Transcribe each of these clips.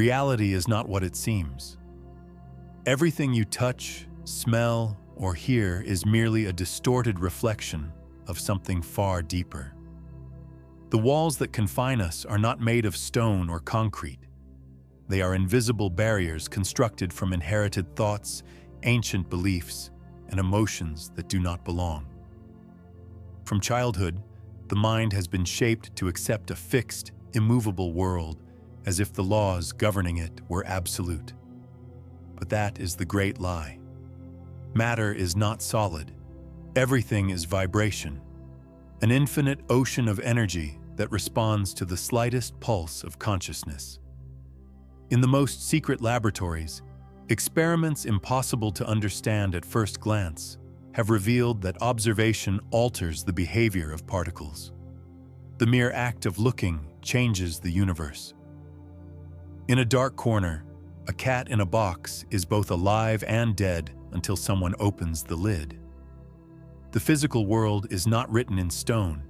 reality is not what it seems. Everything you touch, smell, or hear is merely a distorted reflection of something far deeper. The walls that confine us are not made of stone or concrete. They are invisible barriers constructed from inherited thoughts, ancient beliefs, and emotions that do not belong. From childhood, the mind has been shaped to accept a fixed, immovable world as if the laws governing it were absolute. But that is the great lie. Matter is not solid. Everything is vibration, an infinite ocean of energy that responds to the slightest pulse of consciousness. In the most secret laboratories, experiments impossible to understand at first glance have revealed that observation alters the behavior of particles. The mere act of looking changes the universe. In a dark corner, a cat in a box is both alive and dead until someone opens the lid. The physical world is not written in stone.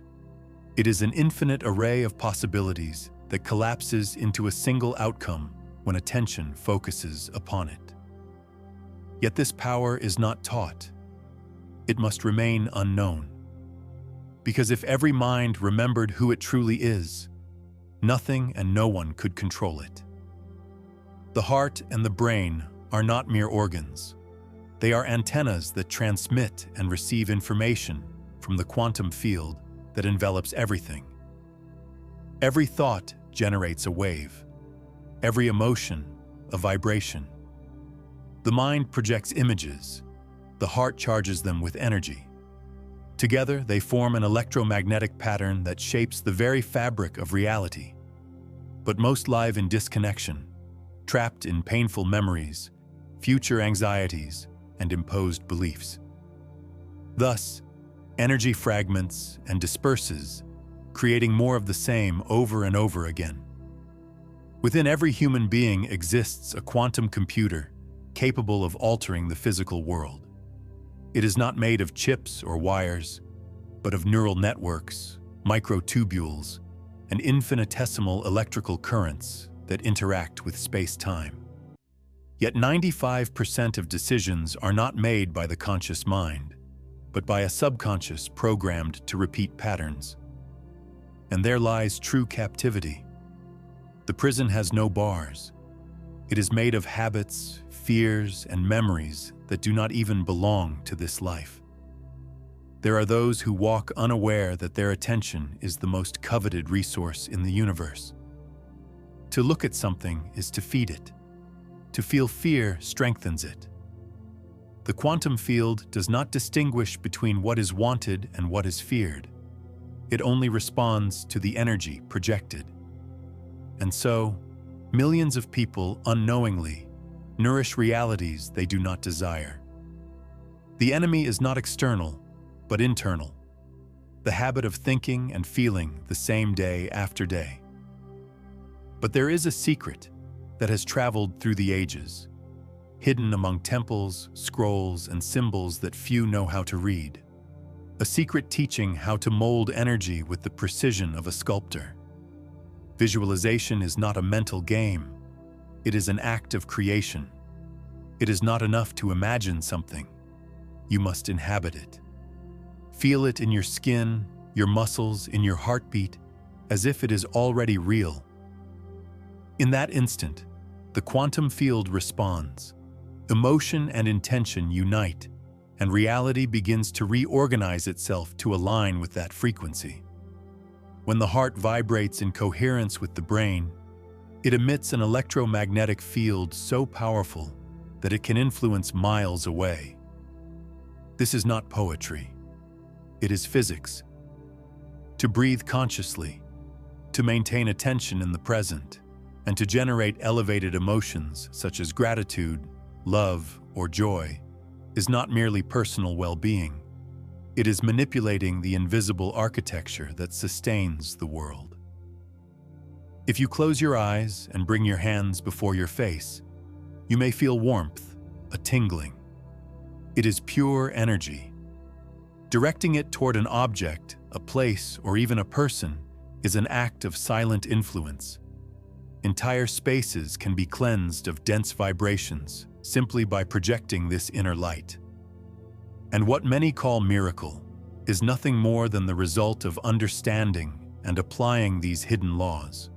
It is an infinite array of possibilities that collapses into a single outcome when attention focuses upon it. Yet this power is not taught. It must remain unknown. Because if every mind remembered who it truly is, nothing and no one could control it. The heart and the brain are not mere organs. They are antennas that transmit and receive information from the quantum field that envelops everything. Every thought generates a wave. Every emotion, a vibration. The mind projects images. The heart charges them with energy. Together, they form an electromagnetic pattern that shapes the very fabric of reality. But most live in disconnection, trapped in painful memories, future anxieties, and imposed beliefs. Thus, energy fragments and disperses, creating more of the same over and over again. Within every human being exists a quantum computer capable of altering the physical world. It is not made of chips or wires, but of neural networks, microtubules, and infinitesimal electrical currents that interact with space-time. Yet 95% of decisions are not made by the conscious mind, but by a subconscious programmed to repeat patterns. And there lies true captivity. The prison has no bars. It is made of habits, fears, and memories that do not even belong to this life. There are those who walk unaware that their attention is the most coveted resource in the universe. To look at something is to feed it. To feel fear strengthens it. The quantum field does not distinguish between what is wanted and what is feared. It only responds to the energy projected. And so, millions of people unknowingly nourish realities they do not desire. The enemy is not external, but internal. The habit of thinking and feeling the same day after day. But there is a secret that has traveled through the ages, hidden among temples, scrolls, and symbols that few know how to read. A secret teaching how to mold energy with the precision of a sculptor. Visualization is not a mental game. It is an act of creation. It is not enough to imagine something. You must inhabit it. Feel it in your skin, your muscles, in your heartbeat, as if it is already real. In that instant, the quantum field responds. Emotion and intention unite, and reality begins to reorganize itself to align with that frequency. When the heart vibrates in coherence with the brain, it emits an electromagnetic field so powerful that it can influence miles away. This is not poetry. It is physics. To breathe consciously, to maintain attention in the present, and to generate elevated emotions such as gratitude, love, or joy is not merely personal well-being. It is manipulating the invisible architecture that sustains the world. If you close your eyes and bring your hands before your face, you may feel warmth, a tingling. It is pure energy. Directing it toward an object, a place, or even a person is an act of silent influence. Entire spaces can be cleansed of dense vibrations simply by projecting this inner light. And what many call miracle is nothing more than the result of understanding and applying these hidden laws.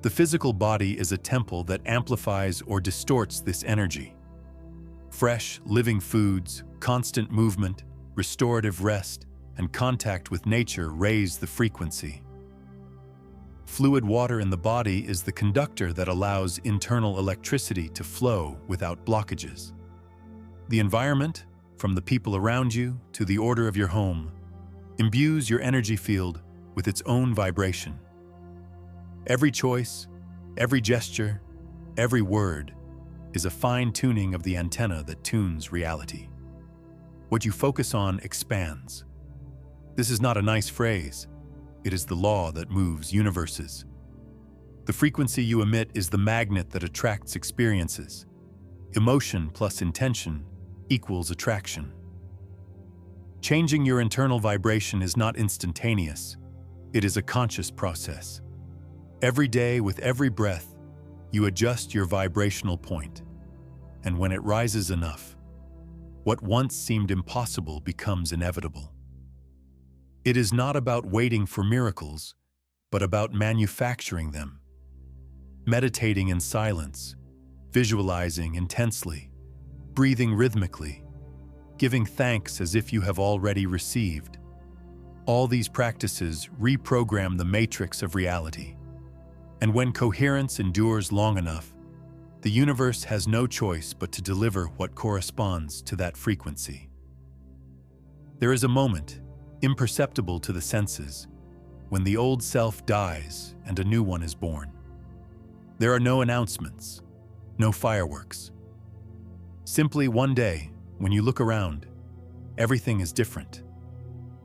The physical body is a temple that amplifies or distorts this energy. Fresh, living foods, constant movement, restorative rest, and contact with nature raise the frequency. Fluid water in the body is the conductor that allows internal electricity to flow without blockages. The environment, from the people around you to the order of your home, imbues your energy field with its own vibration. Every choice, every gesture, every word is a fine-tuning of the antenna that tunes reality. What you focus on expands. This is not a nice phrase. It is the law that moves universes. The frequency you emit is the magnet that attracts experiences. Emotion plus intention equals attraction. Changing your internal vibration is not instantaneous. It is a conscious process. Every day, with every breath, you adjust your vibrational point. And when it rises enough, what once seemed impossible becomes inevitable. It is not about waiting for miracles, but about manufacturing them. Meditating in silence, visualizing intensely, breathing rhythmically, giving thanks as if you have already received. All these practices reprogram the matrix of reality. And when coherence endures long enough, the universe has no choice but to deliver what corresponds to that frequency. There is a moment, imperceptible to the senses, when the old self dies and a new one is born. There are no announcements, no fireworks. Simply one day, when you look around, everything is different.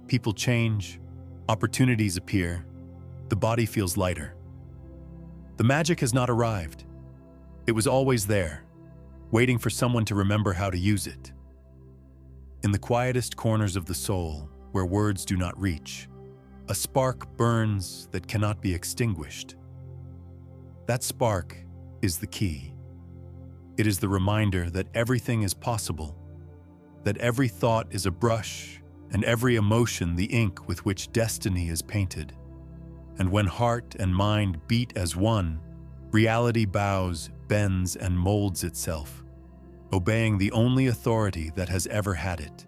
People change, opportunities appear, the body feels lighter. The magic has not arrived. It was always there, waiting for someone to remember how to use it. In the quietest corners of the soul, where words do not reach, a spark burns that cannot be extinguished. That spark is the key. It is the reminder that everything is possible, that every thought is a brush, and every emotion the ink with which destiny is painted. And when heart and mind beat as one, reality bows, bends, and molds itself, obeying the only authority that has ever had it: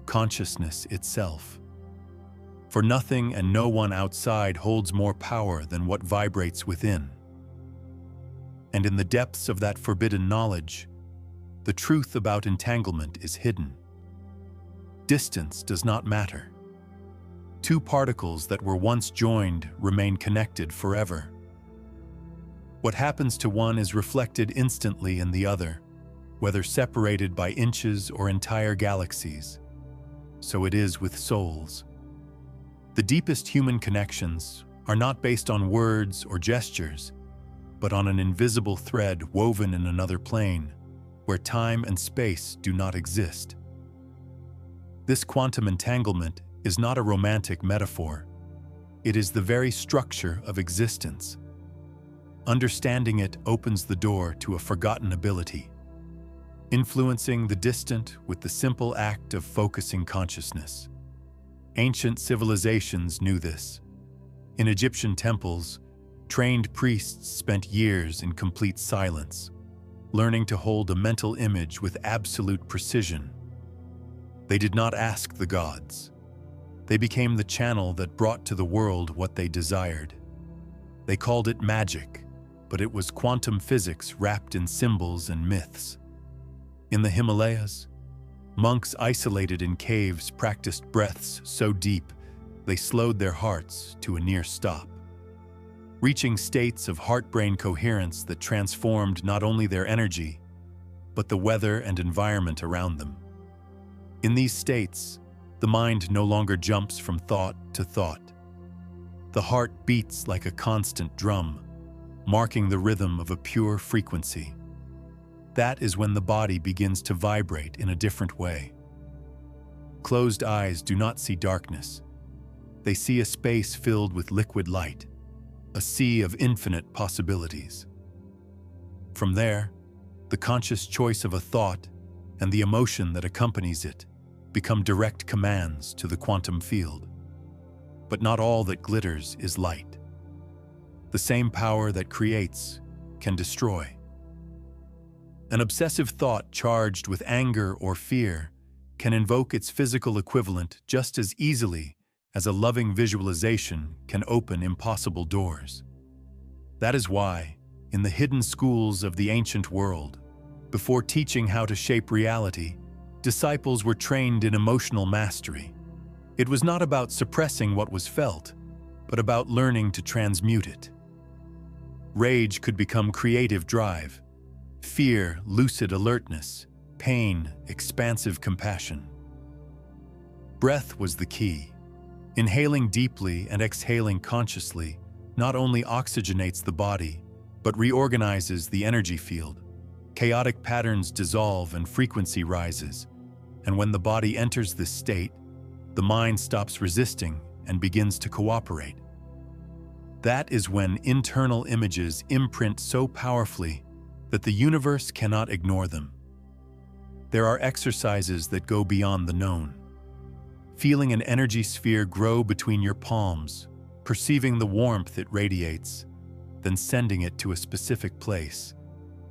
consciousness itself. For nothing and no one outside holds more power than what vibrates within. And in the depths of that forbidden knowledge, the truth about entanglement is hidden. Distance does not matter. Two particles that were once joined remain connected forever. What happens to one is reflected instantly in the other, whether separated by inches or entire galaxies. So it is with souls. The deepest human connections are not based on words or gestures, but on an invisible thread woven in another plane, where time and space do not exist. This quantum entanglement is not a romantic metaphor. It is the very structure of existence. Understanding it opens the door to a forgotten ability, influencing the distant with the simple act of focusing consciousness. Ancient civilizations knew this. In Egyptian temples, trained priests spent years in complete silence, learning to hold a mental image with absolute precision. They did not ask the gods. They became the channel that brought to the world what they desired. They called it magic, but it was quantum physics wrapped in symbols and myths. In the Himalayas, monks isolated in caves practiced breaths so deep they slowed their hearts to a near stop, reaching states of heart-brain coherence that transformed not only their energy, but the weather and environment around them. In these states, the mind no longer jumps from thought to thought. The heart beats like a constant drum, marking the rhythm of a pure frequency. That is when the body begins to vibrate in a different way. Closed eyes do not see darkness. They see a space filled with liquid light. a sea of infinite possibilities. From there, the conscious choice of a thought and the emotion that accompanies it become direct commands to the quantum field. But not all that glitters is light. The same power that creates can destroy. An obsessive thought charged with anger or fear can invoke its physical equivalent just as easily as a loving visualization can open impossible doors. That is why, in the hidden schools of the ancient world, before teaching how to shape reality, disciples were trained in emotional mastery. It was not about suppressing what was felt, but about learning to transmute it. Rage could become creative drive, fear, lucid alertness, pain, expansive compassion. Breath was the key. Inhaling deeply and exhaling consciously not only oxygenates the body, but reorganizes the energy field. Chaotic patterns dissolve and frequency rises, and when the body enters this state, the mind stops resisting and begins to cooperate. That is when internal images imprint so powerfully that the universe cannot ignore them. There are exercises that go beyond the known. Feeling an energy sphere grow between your palms, perceiving the warmth it radiates, then sending it to a specific place,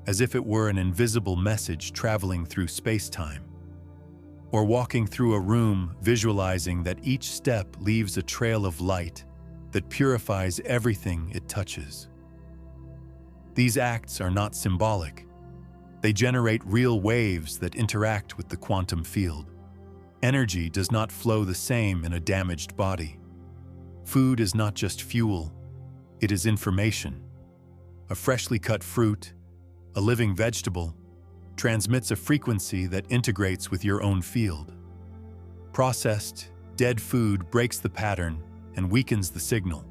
as if it were an invisible message traveling through space-time. Or walking through a room, visualizing that each step leaves a trail of light that purifies everything it touches. These acts are not symbolic. They generate real waves that interact with the quantum field. Energy does not flow the same in a damaged body. Food is not just fuel, it is information. A freshly cut fruit, a living vegetable, transmits a frequency that integrates with your own field. Processed, dead food breaks the pattern and weakens the signal.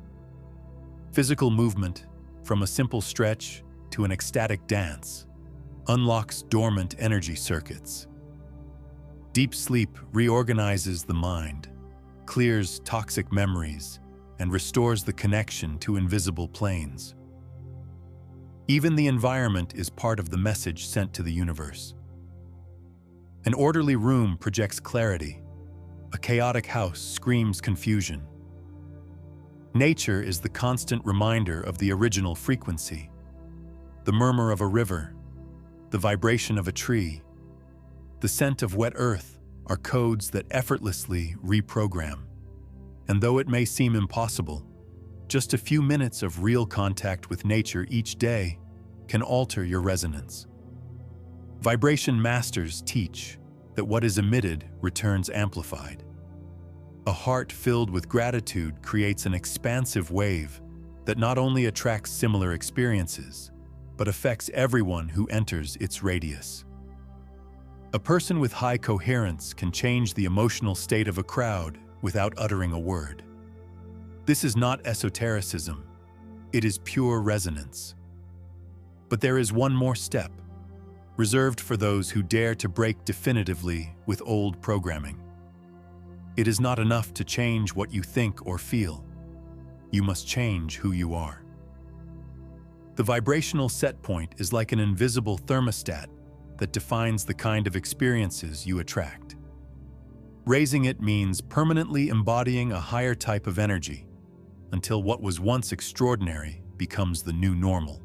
Physical movement, from a simple stretch to an ecstatic dance, unlocks dormant energy circuits. Deep sleep reorganizes the mind, clears toxic memories, and restores the connection to invisible planes. Even the environment is part of the message sent to the universe. An orderly room projects clarity. A chaotic house screams confusion. Nature is the constant reminder of the original frequency. The murmur of a river, the vibration of a tree, the scent of wet earth are codes that effortlessly reprogram. And though it may seem impossible, just a few minutes of real contact with nature each day can alter your resonance. Vibration masters teach that what is emitted returns amplified. A heart filled with gratitude creates an expansive wave that not only attracts similar experiences, but affects everyone who enters its radius. A person with high coherence can change the emotional state of a crowd without uttering a word. This is not esotericism, it is pure resonance. But there is one more step, reserved for those who dare to break definitively with old programming. It is not enough to change what you think or feel. You must change who you are. The vibrational set point is like an invisible thermostat that defines the kind of experiences you attract. Raising it means permanently embodying a higher type of energy until what was once extraordinary becomes the new normal.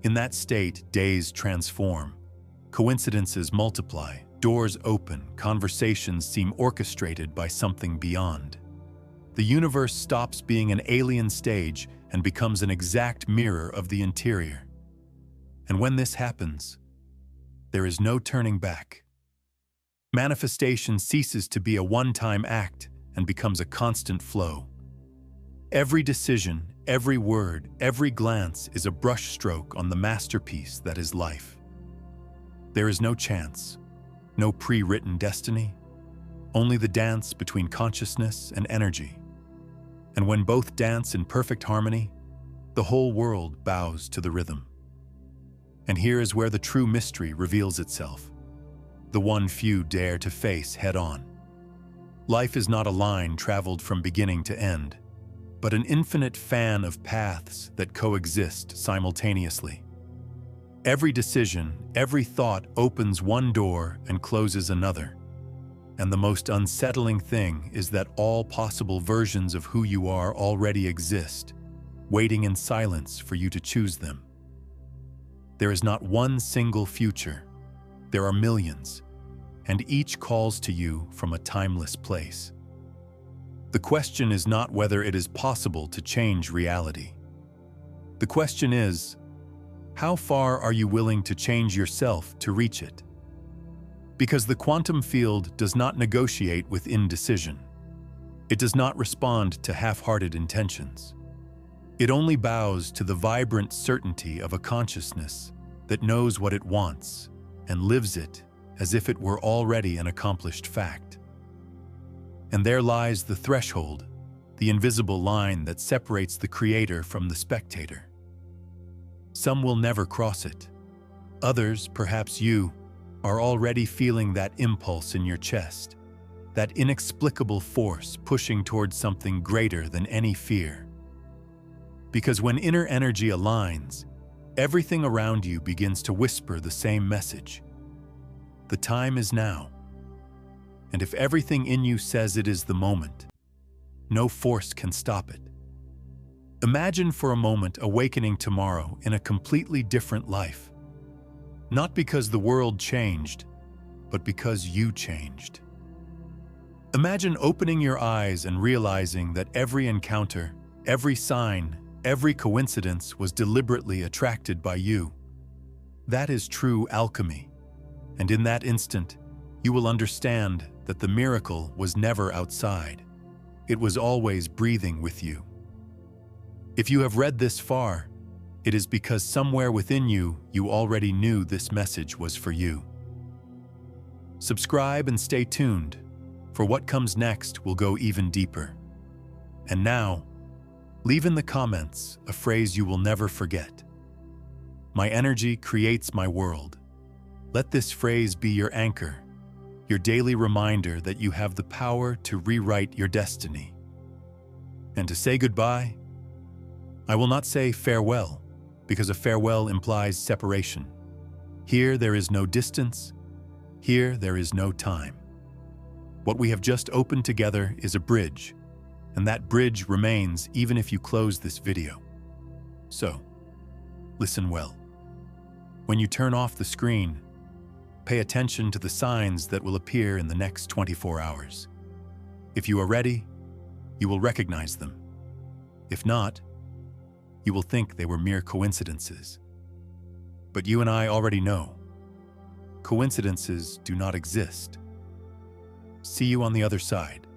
In that state, days transform, coincidences multiply, doors open, conversations seem orchestrated by something beyond. The universe stops being an alien stage and becomes an exact mirror of the interior. And when this happens, there is no turning back. Manifestation ceases to be a one-time act and becomes a constant flow. Every decision, every word, every glance is a brushstroke on the masterpiece that is life. There is no chance, no pre-written destiny, only the dance between consciousness and energy. And when both dance in perfect harmony, the whole world bows to the rhythm. And here is where the true mystery reveals itself, the one few dare to face head-on. Life is not a line traveled from beginning to end. but an infinite fan of paths that coexist simultaneously. Every decision, every thought opens one door and closes another. And the most unsettling thing is that all possible versions of who you are already exist, waiting in silence for you to choose them. There is not one single future. There are millions, and each calls to you from a timeless place. The question is not whether it is possible to change reality. The question is, how far are you willing to change yourself to reach it? Because the quantum field does not negotiate with indecision. It does not respond to half-hearted intentions. It only bows to the vibrant certainty of a consciousness that knows what it wants and lives it as if it were already an accomplished fact. And there lies the threshold, the invisible line that separates the creator from the spectator. Some will never cross it. Others, perhaps you, are already feeling that impulse in your chest, that inexplicable force pushing towards something greater than any fear. Because when inner energy aligns, everything around you begins to whisper the same message. The time is now. And if everything in you says it is the moment, no force can stop it. Imagine for a moment awakening tomorrow in a completely different life. Not because the world changed, but because you changed. Imagine opening your eyes and realizing that every encounter, every sign, every coincidence was deliberately attracted by you. That is true alchemy. And in that instant, you will understand that the miracle was never outside. It was always breathing with you. If you have read this far, it is because somewhere within you, you already knew this message was for you. Subscribe and stay tuned, for what comes next will go even deeper. And now, leave in the comments a phrase you will never forget. My energy creates my world. Let this phrase be your anchor, your daily reminder that you have the power to rewrite your destiny. And to say goodbye, I will not say farewell, because a farewell implies separation. Here there is no distance. Here there is no time. What we have just opened together is a bridge, and that bridge remains even if you close this video. So, listen well. When you turn off the screen, pay attention to the signs that will appear in the next 24 hours. If you are ready, you will recognize them. If not, you will think they were mere coincidences. But you and I already know, coincidences do not exist. See you on the other side.